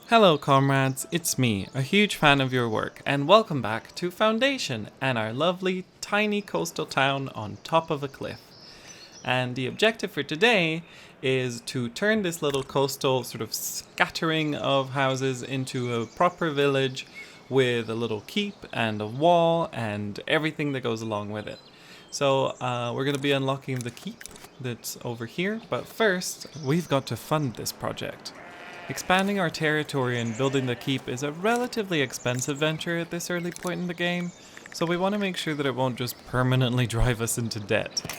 Hello comrades, it's me, a huge fan of your work, and welcome back to Foundation and our lovely tiny coastal town on top of a cliff. And the objective for today is to turn this little coastal sort of scattering of houses into a proper village with a little keep and a wall and everything that goes along with it. So we're going to be unlocking the keep that's over here, but first we've got to fund this project. Expanding our territory and building the keep is a relatively expensive venture at this early point in the game, so we want to make sure that it won't just permanently drive us into debt.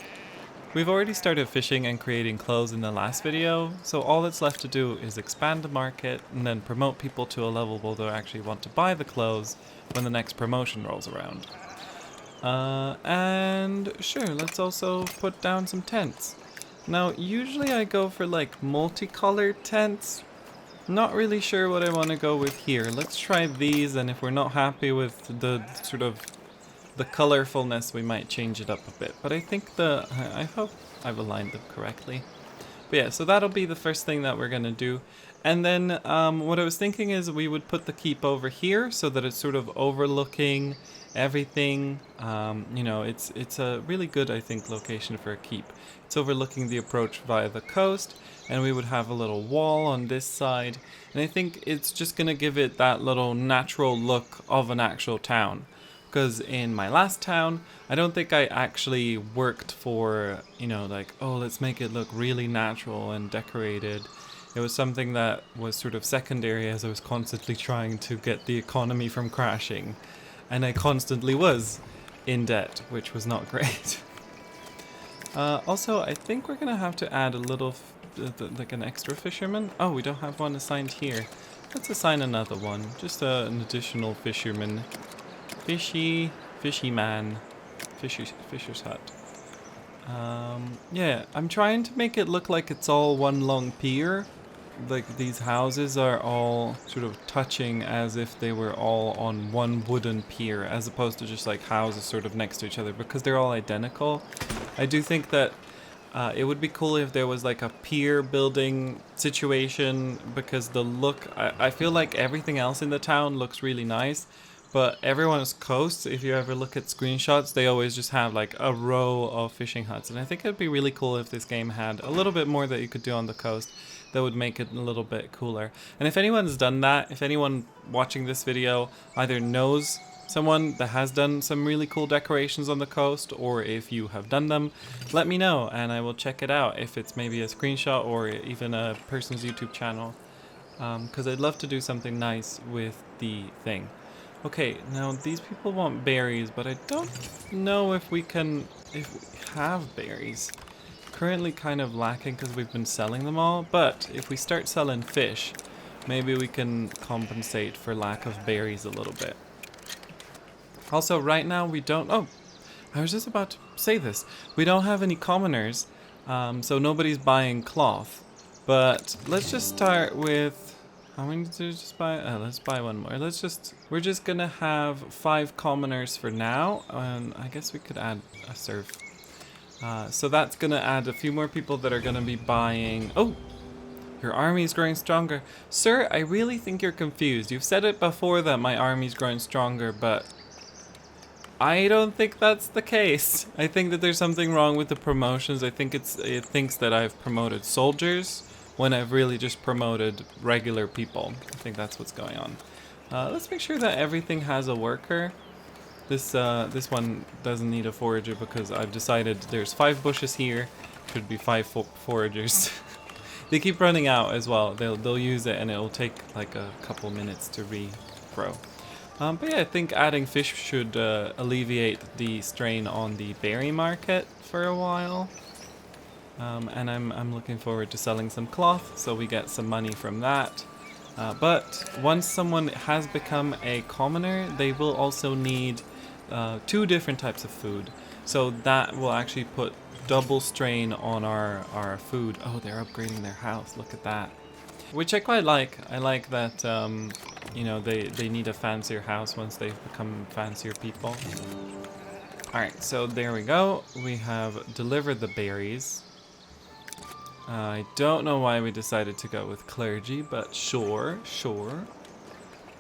We've already started fishing and creating clothes in the last video, so all that's left to do is expand the market and then promote people to a level where they'll actually want to buy the clothes when the next promotion rolls around. And sure, let's also put down some tents. Now, usually I go for like multicolored tents. Not really sure what I want to go with here. Let's try these, and if we're not happy with the sort of the colorfulness, we might change it up a bit. But I think I hope I've aligned them correctly. But yeah, so that'll be the first thing that we're gonna do. And then what I was thinking is we would put the keep over here so that it's sort of overlooking everything. It's a really good, I think, location for a keep. It's overlooking the approach via the coast, and we would have a little wall on this side. And I think it's just gonna give it that little natural look of an actual town. Because in my last town, I don't think I actually worked for, like, oh, let's make it look really natural and decorated. It was something that was sort of secondary as I was constantly trying to get the economy from crashing. And I constantly was in debt, which was not great. Also, I think we're going to have to add a little, like an extra fisherman. Oh, we don't have one assigned here. Let's assign another one. Just an additional fisherman. Fishy man, fisher's hut. Yeah, I'm trying to make it look like it's all one long pier. Like these houses are all sort of touching as if they were all on one wooden pier, as opposed to just like houses sort of next to each other, because they're all identical. I do think that it would be cool if there was like a pier building situation, because the look, I feel like everything else in the town looks really nice. But everyone's coasts, if you ever look at screenshots, they always just have like a row of fishing huts. And I think it'd be really cool if this game had a little bit more that you could do on the coast that would make it a little bit cooler. And if anyone's done that, if anyone watching this video either knows someone that has done some really cool decorations on the coast, or if you have done them, let me know and I will check it out, if it's maybe a screenshot or even a person's YouTube channel. Because I'd love to do something nice with the thing. Okay, now these people want berries, but I don't know if we have berries. Currently kind of lacking because we've been selling them all, but if we start selling fish, maybe we can compensate for lack of berries a little bit. Also, right now we don't, I was just about to say this. We don't have any commoners, so nobody's buying cloth. But let's just start with, how many did we just buy? Let's buy one more. We're just gonna have 5 commoners for now, and I guess we could add a serf. So that's gonna add a few more people that are gonna be buying. Oh, your army's growing stronger. Sir, I really think you're confused. You've said it before that my army's growing stronger, but I don't think that's the case. I think that there's something wrong with the promotions. I think it thinks that I've promoted soldiers when I've really just promoted regular people. I think that's what's going on. Let's make sure that everything has a worker. This one doesn't need a forager because I've decided there's 5 bushes here. Should be 5 foragers. They keep running out as well. They'll use it and it'll take like a couple minutes to regrow. But yeah, I think adding fish should alleviate the strain on the berry market for a while. And I'm looking forward to selling some cloth, so we get some money from that. But once someone has become a commoner, they will also need 2 different types of food. So that will actually put double strain on our food. Oh, they're upgrading their house. Look at that. Which I quite like. I like that, they need a fancier house once they've become fancier people. Alright, so there we go. We have delivered the berries. I don't know why we decided to go with clergy, but sure.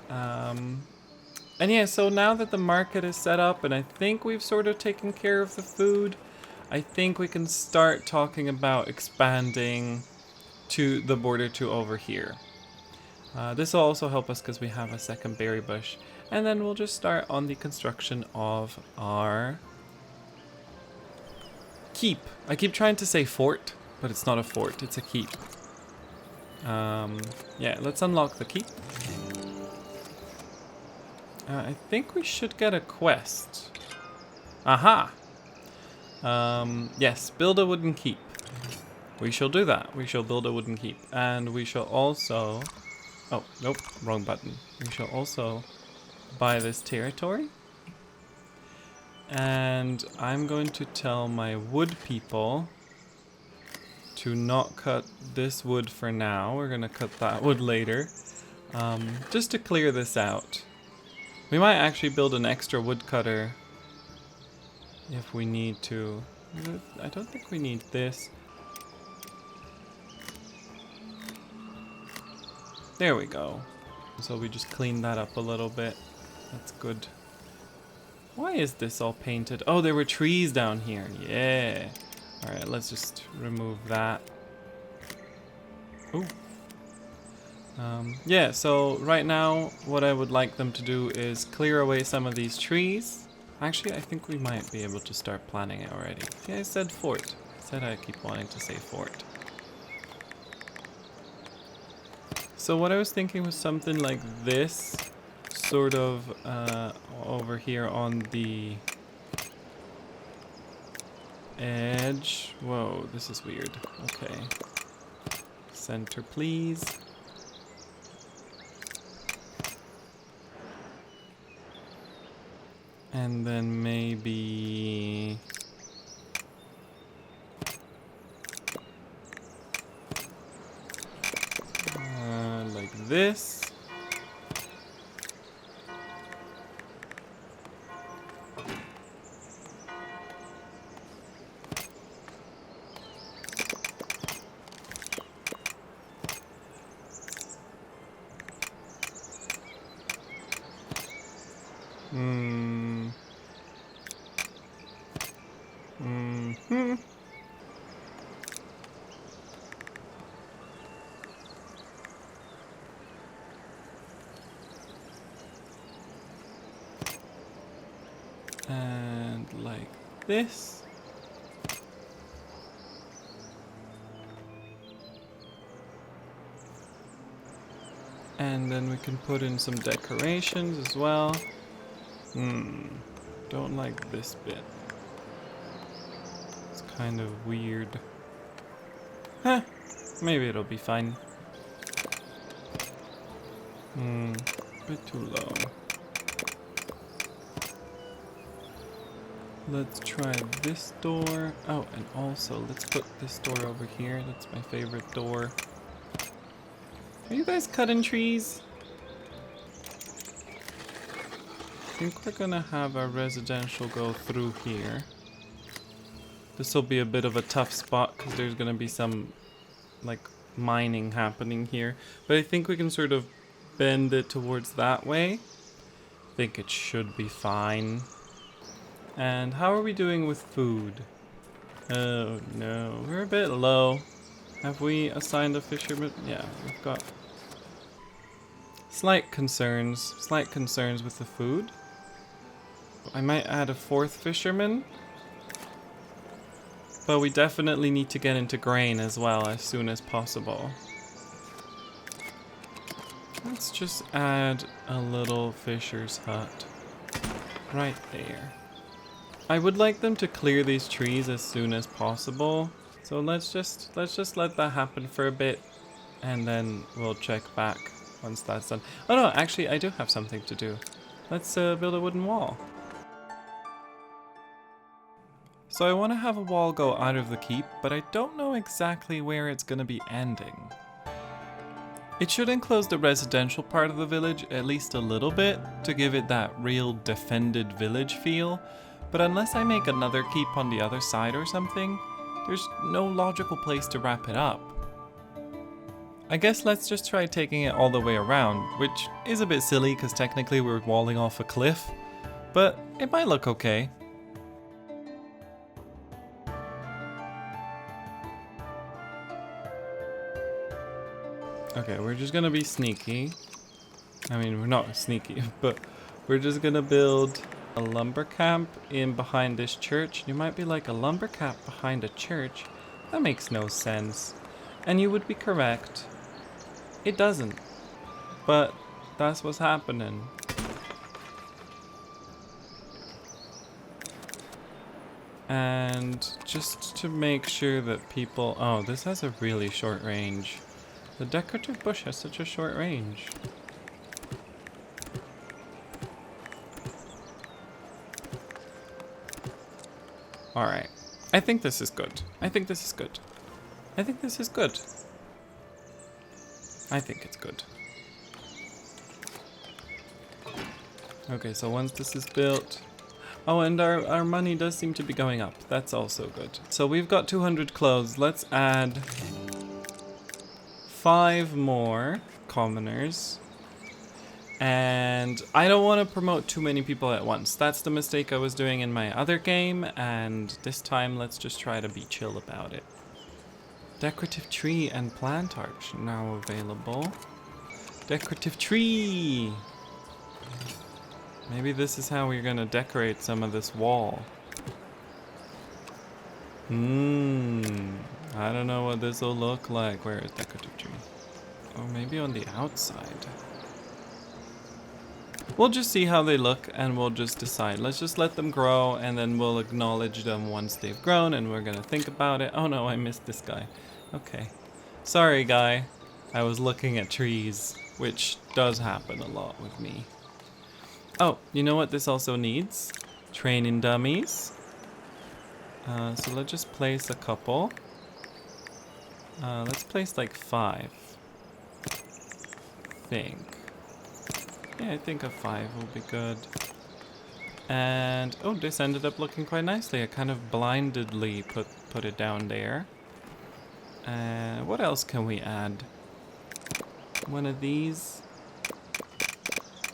And yeah, so now that the market is set up and I think we've sort of taken care of the food, I think we can start talking about expanding to the border to over here. This will also help us because we have a second berry bush. And then we'll just start on the construction of our keep. I keep trying to say fort, but it's not a fort, it's a keep. Yeah, let's unlock the keep. I think we should get a quest. Aha! Yes, build a wooden keep. We shall do that. We shall build a wooden keep. And we shall also... Oh, nope, wrong button. We shall also buy this territory. And I'm going to tell my wood people to not cut this wood for now. We're going to cut that wood later. Just to clear this out. We might actually build an extra woodcutter if we need to. I don't think we need this. There we go. So we just cleaned that up a little bit. That's good. Why is this all painted? Oh, there were trees down here. Yeah. Alright, let's just remove that. Ooh. Yeah, so right now what I would like them to do is clear away some of these trees. Actually, I think we might be able to start planning it already. Yeah, I said fort. I said I keep wanting to say fort. So what I was thinking was something like this, sort of over here on the edge. Whoa, this is weird. Okay. Center, please. And then maybe... like this. And like this. And then we can put in some decorations as well. Don't like this bit. It's kind of weird. Huh, maybe it'll be fine. Bit too low. Let's try this door. Oh, and also let's put this door over here. That's my favorite door. Are you guys cutting trees? I think we're gonna have our residential go through here. This will be a bit of a tough spot because there's gonna be some like mining happening here. But I think we can sort of bend it towards that way. I think it should be fine. And how are we doing with food? Oh no, we're a bit low. Have we assigned a fisherman? Yeah, we've got slight concerns with the food. I might add a fourth fisherman. But we definitely need to get into grain as well as soon as possible. Let's just add a little fisher's hut right there. I would like them to clear these trees as soon as possible. So let's just let that happen for a bit and then we'll check back once that's done. Oh no, actually I do have something to do. Let's build a wooden wall. So I want to have a wall go out of the keep, but I don't know exactly where it's going to be ending. It should enclose the residential part of the village at least a little bit to give it that real defended village feel. But unless I make another keep on the other side or something, There's no logical place to wrap it up. I guess let's just try taking it all the way around, which is a bit silly because technically we're walling off a cliff, but it might look okay. Okay, we're just gonna be sneaky. I mean, we're not sneaky, but we're just gonna build a lumber camp in behind this church. You might be like, a lumber camp behind a church? That makes no sense. And you would be correct. It doesn't. But that's what's happening. And just to make sure that people... Oh, this has a really short range. The decorative bush has such a short range. Alright. I think this is good. I think this is good. I think this is good. I think it's good. Okay, so once this is built... Oh, and our money does seem to be going up. That's also good. So we've got 200 clothes. Let's add 5 more commoners. And I don't want to promote too many people at once. That's the mistake I was doing in my other game. And this time, let's just try to be chill about it. Decorative tree and plant art now available. Decorative tree! Maybe this is how we're gonna decorate some of this wall. I don't know what this will look like. Where is decorative tree? Or maybe on the outside. We'll just see how they look and we'll just decide. Let's just let them grow and then we'll acknowledge them once they've grown and we're gonna think about it. Oh no, I missed this guy. Okay. Sorry, guy. I was looking at trees, which does happen a lot with me. Oh, you know what this also needs? Training dummies. So let's just place a couple. Let's place like 5. Yeah, I think a 5 will be good. And, oh, this ended up looking quite nicely. I kind of blindedly put it down there. What else can we add? One of these.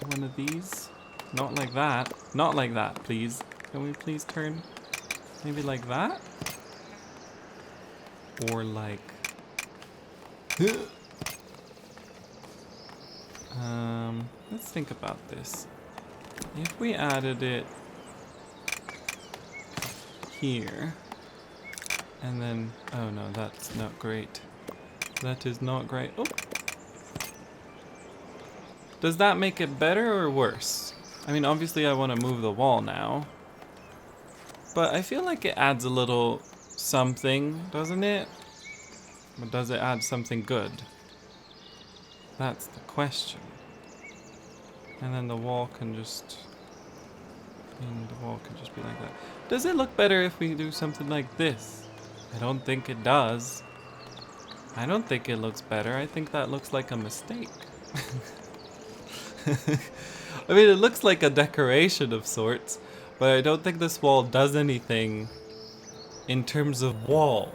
One of these. Not like that. Not like that, please. Can we please turn maybe like that? Or like... let's think about this. If we added it here, and then... Oh no, that's not great. That is not great. Oh! Does that make it better or worse? I mean, obviously I want to move the wall now. But I feel like it adds a little something, doesn't it? But does it add something good? That's the question. And then the wall can just... the wall can just be like that. Does it look better if we do something like this? I don't think it does. I don't think it looks better. I think that looks like a mistake. I mean, it looks like a decoration of sorts, but I don't think this wall does anything in terms of wall.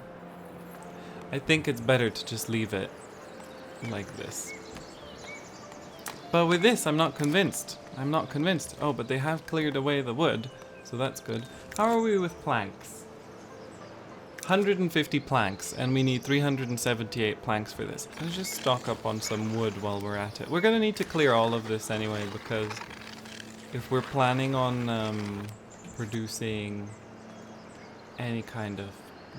I think it's better to just leave it like this. But with this, I'm not convinced. I'm not convinced. Oh, but they have cleared away the wood, so that's good. How are we with planks? 150 planks, and we need 378 planks for this. Let's just stock up on some wood while we're at it. We're gonna need to clear all of this anyway, because if we're planning on producing any kind of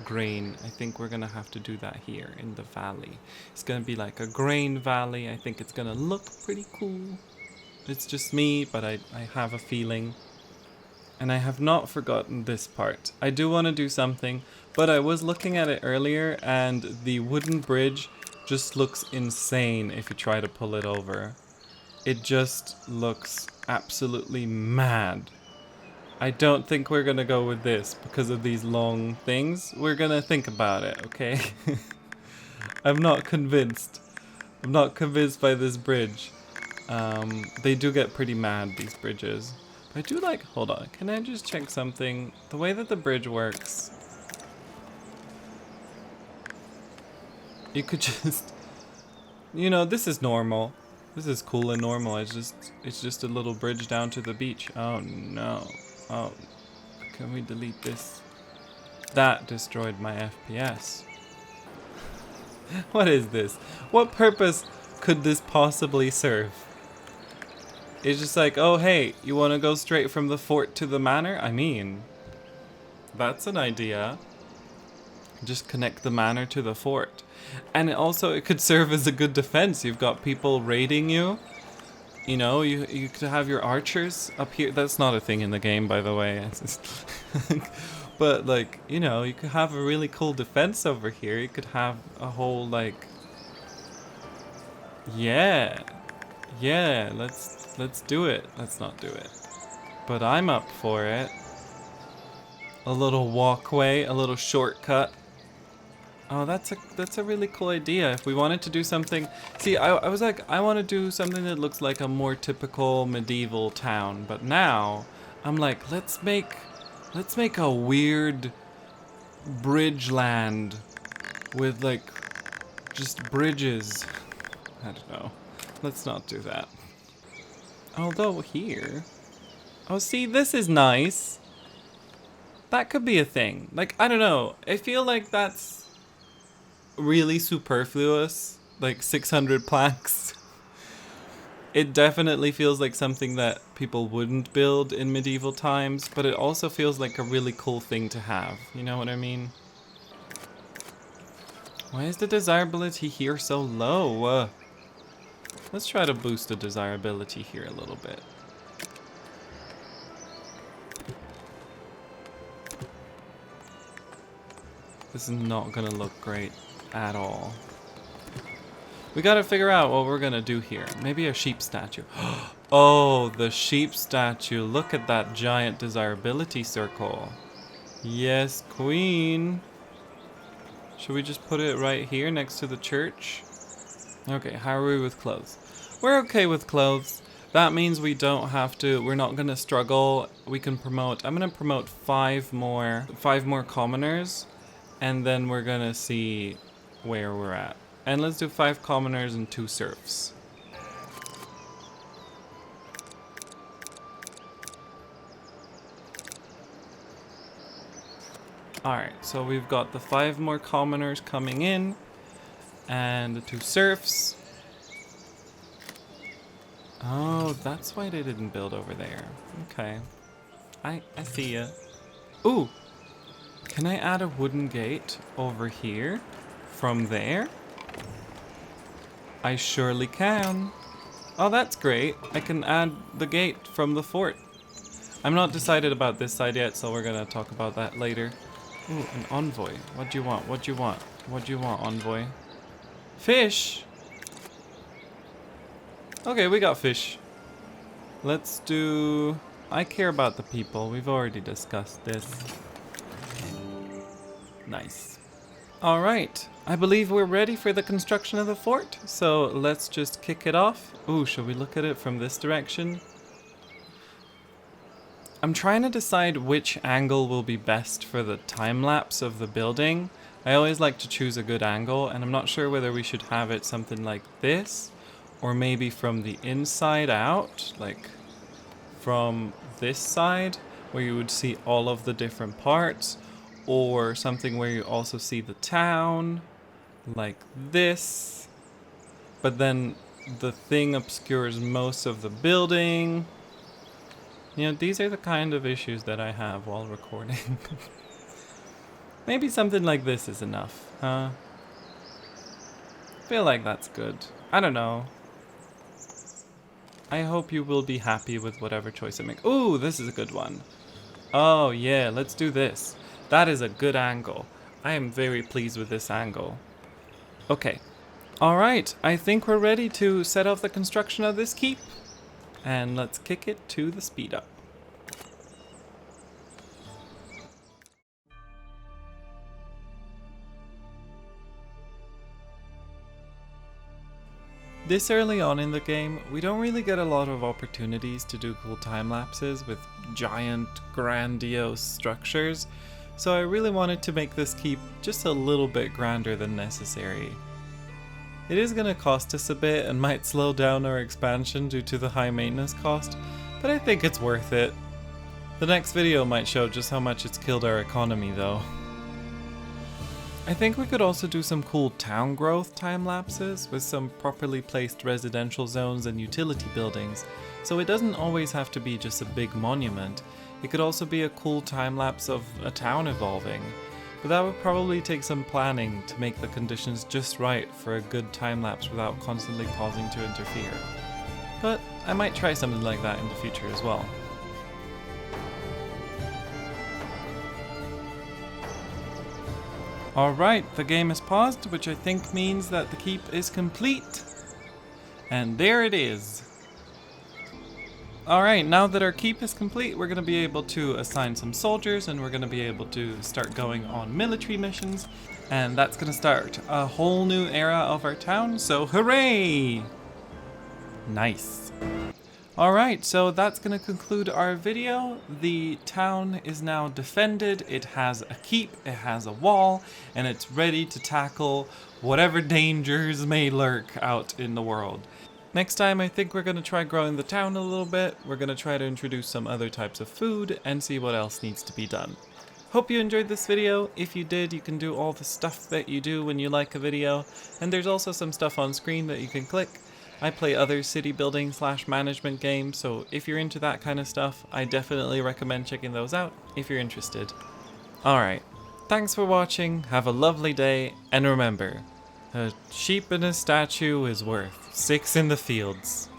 grain, I think we're gonna have to do that here in the valley. It's gonna be like a grain valley. I think it's gonna look pretty cool. It's just me, but I have a feeling. And I have not forgotten this part. I do want to do something, but I was looking at it earlier and the wooden bridge just looks insane if you try to pull it over. It just looks absolutely mad. I don't think we're gonna go with this because of these long things. We're gonna think about it, okay? I'm not convinced. I'm not convinced by this bridge. They do get pretty mad, these bridges. I do like, hold on, can I just check something? The way that the bridge works, You could just, you know, this is normal. This is cool and normal. It's just a little bridge down to the beach. Oh no. Oh, can we delete this? That destroyed my FPS. What is this? What purpose could this possibly serve? It's just like, oh hey, you want to go straight from the fort to the manor? I mean, that's an idea. Just connect the manor to the fort. And it could serve as a good defense. You've got people raiding you. You know, you could have your archers up here. That's not a thing in the game, by the way. It's just but like, you know, you could have a really cool defense over here. You could have a whole like, yeah, let's do it. Let's not do it. But I'm up for it. A little walkway, a little shortcut. Oh, that's a really cool idea. If we wanted to do something, see, I was like, I want to do something that looks like a more typical medieval town. But now, I'm like, let's make a weird bridge land with like just bridges. I don't know. Let's not do that. Although here, oh, see, this is nice. That could be a thing. Like, I don't know. I feel like that's really superfluous, like 600 planks. It definitely feels like something that people wouldn't build in medieval times, but it also feels like a really cool thing to have. You know what I mean? Why is the desirability here so low? Let's try to boost the desirability here a little bit. This is not gonna look great at all. We gotta figure out what we're gonna do here. Maybe a sheep statue. Oh, the sheep statue. Look at that giant desirability circle. Yes, queen. Should we just put it right here next to the church? Okay, how are we with clothes? We're okay with clothes. That means we don't have to, we're not gonna struggle. We can promote, I'm gonna promote five more commoners, and then we're gonna see where we're at. And let's do 5 commoners and 2 serfs. Alright, so we've got the 5 more commoners coming in, and the 2 serfs. Oh, that's why they didn't build over there. Okay. I see ya. Ooh! Can I add a wooden gate over here? From there? I surely can. Oh, that's great. I can add the gate from the fort. I'm not decided about this side yet, so we're gonna talk about that later. Ooh, an envoy. What do you want? What do you want? What do you want, envoy? Fish! Okay, we got fish. Let's do... I care about the people. We've already discussed this. Nice. Alright, I believe we're ready for the construction of the fort, so let's just kick it off. Ooh, should we look at it from this direction? I'm trying to decide which angle will be best for the time lapse of the building. I always like to choose a good angle, and I'm not sure whether we should have it something like this, or maybe from the inside out, like from this side, where you would see all of the different parts, or something where you also see the town, like this, but then the thing obscures most of the building. You know, these are the kind of issues that I have while recording. Maybe something like this is enough, huh? Feel like that's good. I don't know. I hope you will be happy with whatever choice I make. Ooh, this is a good one. Oh yeah, let's do this. That is a good angle. I am very pleased with this angle. Okay. Alright, I think we're ready to set off the construction of this keep. And let's kick it to the speed up. This early on in the game, we don't really get a lot of opportunities to do cool time lapses with giant, grandiose structures. So I really wanted to make this keep just a little bit grander than necessary. It is going to cost us a bit and might slow down our expansion due to the high maintenance cost, but I think it's worth it. The next video might show just how much it's killed our economy though. I think we could also do some cool town growth time lapses with some properly placed residential zones and utility buildings, so it doesn't always have to be just a big monument. It could also be a cool time lapse of a town evolving, but that would probably take some planning to make the conditions just right for a good time lapse without constantly pausing to interfere. But I might try something like that in the future as well. Alright, the game is paused, which I think means that the keep is complete. And there it is. Alright, now that our keep is complete, we're going to be able to assign some soldiers and we're going to be able to start going on military missions. And that's going to start a whole new era of our town, so hooray! Nice. Alright, so that's going to conclude our video. The town is now defended, it has a keep, it has a wall, and it's ready to tackle whatever dangers may lurk out in the world. Next time I think we're going to try growing the town a little bit, we're going to try to introduce some other types of food and see what else needs to be done. Hope you enjoyed this video. If you did, you can do all the stuff that you do when you like a video, and there's also some stuff on screen that you can click. I play other city building / management games, so if you're into that kind of stuff, I definitely recommend checking those out if you're interested. Alright, thanks for watching, have a lovely day, and remember, a sheep in a statue is worth 6 in the fields.